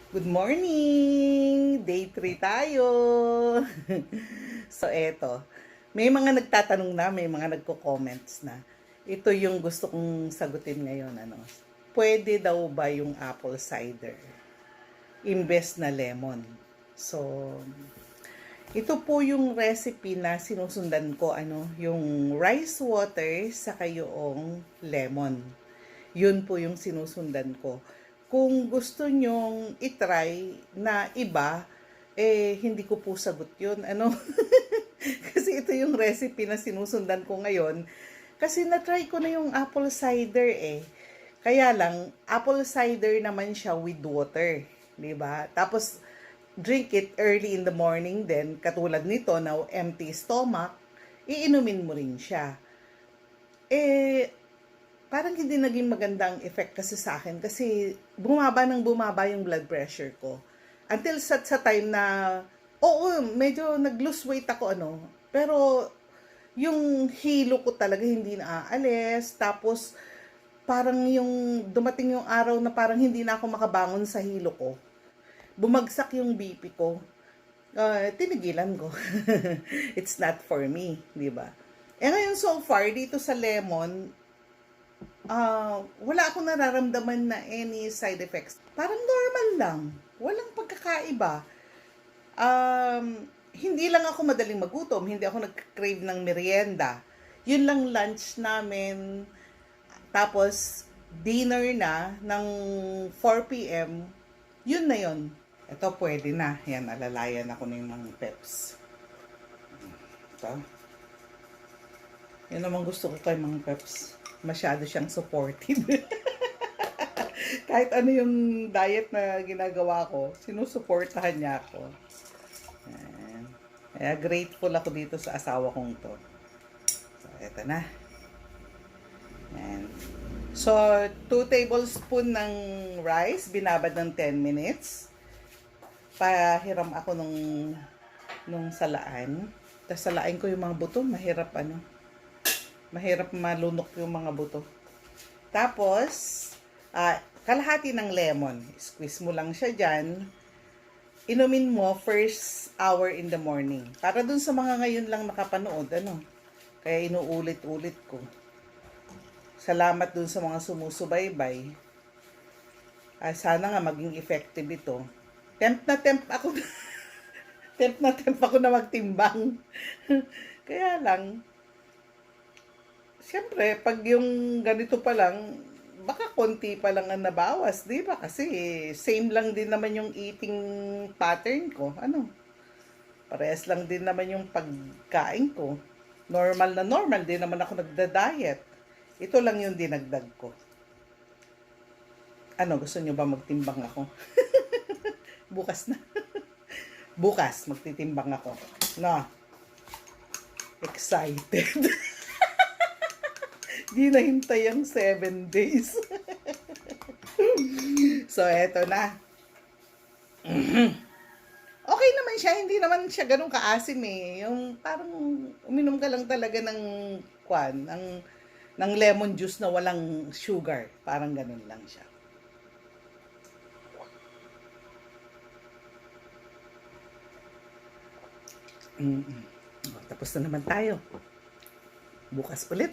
Good morning! Day 3 tayo! So, eto. May mga nagtatanong na, may mga nagko-comments na. Ito yung gusto kong sagutin ngayon. Pwede daw ba yung apple cider? Imbes na lemon. So, ito po yung recipe na sinusundan ko. Yung rice water saka yung lemon. Yun po yung sinusundan ko. Kung gusto nyong itry na iba, hindi ko po sagot yun. Kasi ito yung recipe na sinusundan ko ngayon. Kasi na-try ko na yung apple cider eh. Kaya lang, apple cider naman siya with water. Diba? Tapos, drink it early in the morning then katulad nito na empty stomach, iinumin mo rin siya. Parang hindi naging magandang effect kasi sa akin kasi bumaba yung blood pressure ko. Until sa time na, oo, medyo nag-lose weight ako, pero yung hilo ko talaga hindi na aalis. Tapos, parang yung dumating yung araw na parang hindi na ako makabangon sa hilo ko. Bumagsak yung BP ko. Tinigilan ko. It's not for me, di ba? Ngayon so far, dito sa lemon, wala akong nararamdaman na any side effects. Parang normal lang. Walang pagkakaiba. Hindi lang ako madaling magutom. Hindi ako nag-crave ng merienda. Yun lang lunch namin. Tapos, dinner na ng 4 p.m. Yun na yun. Ito pwede na. Yan, alalayan ako ng mga peps. Ito. Yan naman gusto ko kay mga peps. Masyado siyang supportive. Kahit ano yung diet na ginagawa ko, sinusuportahan niya ako. Ayan. Kaya grateful ako dito sa asawa kong to. So, eto na. Ayan. So, 2 tablespoon ng rice, binabad ng 10 minutes. Pahiram ako nung salaan. Tapos salain ko yung mga buto, mahirap malunok yung mga buto. Tapos, kalahati ng lemon. Squeeze mo lang siya dyan. Inumin mo first hour in the morning. Para dun sa mga ngayon lang nakapanood, Kaya inuulit-ulit ko. Salamat dun sa mga sumusubaybay. Sana nga maging effective ito. Tempt na tempt ako na magtimbang. Kaya lang, siyempre, pag yung ganito pa lang, baka konti pa lang ang nabawas, di ba? Kasi same lang din naman yung eating pattern ko. Parehas lang din naman yung pagkain ko. Normal na normal, din naman ako nagda-diet. Ito lang yung dinagdag ko. Gusto nyo ba magtimbang ako? Bukas na. Bukas, magtitimbang ako. No. Excited. Di nahintay ang 7 days. So, eto na. Okay naman siya. Hindi naman siya ganun kaasim eh. Yung parang uminom ka lang talaga ng lemon juice na walang sugar. Parang ganun lang siya. Tapos na naman tayo. Bukas ulit.